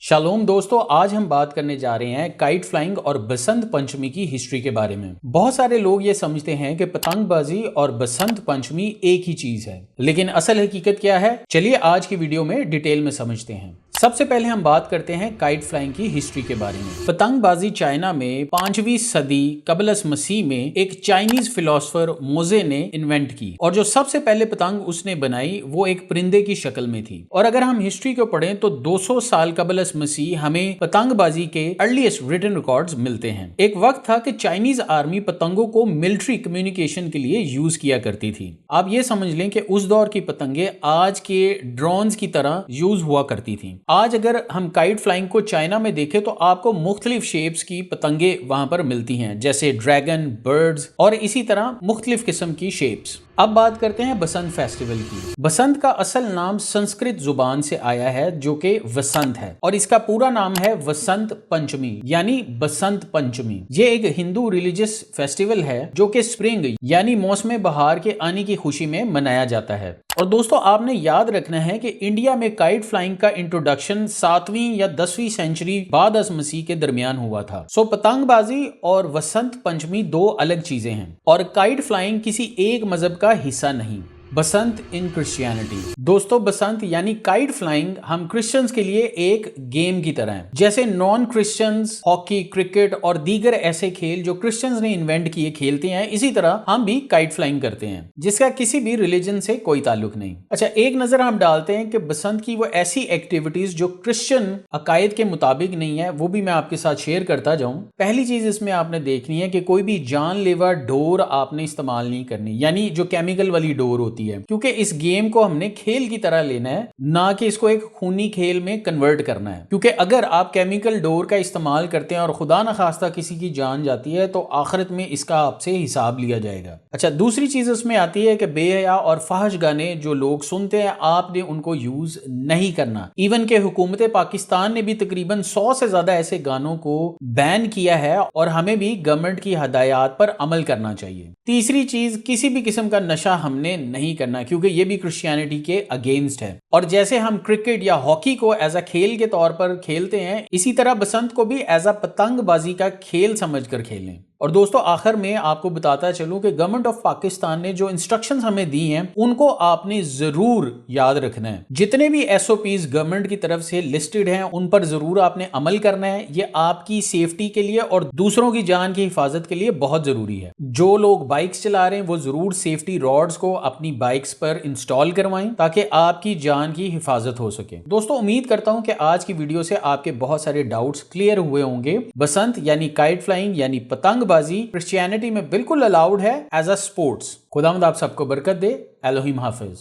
Shalom दोस्तों, आज हम बात करने जा रहे हैं काइट फ्लाइंग और बसंत पंचमी की हिस्ट्री के बारे में। बहुत सारे लोग ये समझते हैं कि पतंगबाजी और बसंत पंचमी एक ही चीज है, लेकिन असल हकीकत क्या है, चलिए आज की वीडियो में डिटेल में समझते हैं। सबसे पहले हम बात करते हैं काइट फ्लाइंग की हिस्ट्री के बारे में। पतंगबाजी चाइना में 5वीं सदी कबलस मसीह में एक चाइनीज फिलोसोफर मोजे ने इन्वेंट की, और जो सबसे पहले पतंग उसने बनाई वो एक परिंदे की शक्ल में थी। और अगर हम हिस्ट्री को पढ़ें तो 200 साल कबलस मसीह हमें पतंगबाजी के अर्लीस्ट रिटन रिकॉर्ड्स मिलते हैं। एक वक्त था कि चाइनीज आर्मी पतंगों को मिलिट्री कम्युनिकेशन के लिए यूज किया करती थी। आप ये समझ लें कि उस दौर की पतंगे आज के ड्रोन्स की तरह यूज हुआ करती थी। आज अगर हम काइट फ्लाइंग को चाइना में देखें तो आपको मुख्तलिफ शेप्स की पतंगे वहां पर मिलती हैं, जैसे ड्रैगन, बर्ड्स और इसी तरह मुख्तलिफ किस्म की शेप्स। अब बात करते हैं बसंत फेस्टिवल की। बसंत का असल नाम संस्कृत जुबान से आया है जो कि वसंत है, और इसका पूरा नाम है वसंत पंचमी यानी बसंत पंचमी। ये एक हिंदू रिलीजियस फेस्टिवल है जो कि स्प्रिंग यानी मौसम बहार के आने की खुशी में मनाया जाता है। और दोस्तों, आपने याद रखना है कि इंडिया में काइट फ्लाइंग का इंट्रोडक्शन 7वीं या 10वीं सेंचुरी बाद अज़ मसीह के दरमियान हुआ था। सो पतंगबाजी और वसंत पंचमी दो अलग चीजें हैं, और काइट फ्लाइंग किसी एक मजहब का हिस्सा नहीं। बसंत इन क्रिश्चियनिटी। दोस्तों, बसंत यानी काइट फ्लाइंग हम क्रिश्चियंस के लिए एक गेम की तरह है। जैसे नॉन क्रिश्चियंस हॉकी, क्रिकेट और दीगर ऐसे खेल जो क्रिश्चियंस ने इन्वेंट किए खेलते हैं, इसी तरह हम भी काइट फ्लाइंग करते हैं, जिसका किसी भी रिलीजन से कोई ताल्लुक नहीं। अच्छा, एक नजर हम डालते हैं कि बसंत की वो ऐसी एक्टिविटीज जो क्रिश्चियन अकायद के मुताबिक नहीं है, वो भी मैं आपके साथ शेयर करता जाऊं। पहली चीज इसमें आपने देखनी है कि कोई भी जानलेवा डोर आपने इस्तेमाल नहीं करनी, यानी जो केमिकल वाली डोर होती है, क्योंकि इस गेम को हमने खेल की तरह लेना है, ना कि इसको एक खूनी खेल में कन्वर्ट करना है। क्योंकि अगर आप केमिकल डोर का इस्तेमाल करते हैं और खुदा न खास्ता किसी की जान जाती है तो आखिरत में इसका आपसे हिसाब लिया जाएगा। अच्छा, दूसरी चीज उसमें आती है कि बेहया और फाहिश गाने जो लोग सुनते हैं, आपने उनको यूज नहीं करना। इवन के हुकूमत पाकिस्तान ने भी तकरीबन 100 से ज्यादा ऐसे गानों को बैन किया है, और हमें भी गवर्नमेंट की हदायत पर अमल करना चाहिए। तीसरी चीज, किसी भी किस्म का नशा हमने नहीं करना, क्योंकि ये भी क्रिश्चियनिटी के अगेंस्ट है। और जैसे हम क्रिकेट या हॉकी को एज अ खेल के तौर पर खेलते हैं, इसी तरह बसंत को भी एज अ पतंगबाजी का खेल समझकर खेलें। और दोस्तों, आखिर में आपको बताता चलूं कि गवर्नमेंट ऑफ पाकिस्तान ने जो इंस्ट्रक्शंस हमें दी हैं, उनको आपने जरूर याद रखना है। जितने भी SOPs गवर्नमेंट की तरफ से लिस्टेड हैं, उन पर जरूर आपने अमल करना है। ये आपकी सेफ्टी के लिए और दूसरों की जान की हिफाजत के लिए बहुत जरूरी है। जो लोग बाइक्स चला रहे हैं वो जरूर सेफ्टी रॉड्स को अपनी बाइक्स पर इंस्टॉल करवाएं, ताकि आपकी जान की हिफाजत हो सके। दोस्तों, उम्मीद करता हूं कि आज की वीडियो से आपके बहुत सारे डाउट्स क्लियर हुए होंगे। बसंत यानी काइट फ्लाइंग यानी पतंग बाजी क्रिश्चियनिटी में बिल्कुल अलाउड है एज अ स्पोर्ट्स। खुदावंद आप सबको बरकत दे। एलोहिम हाफिज।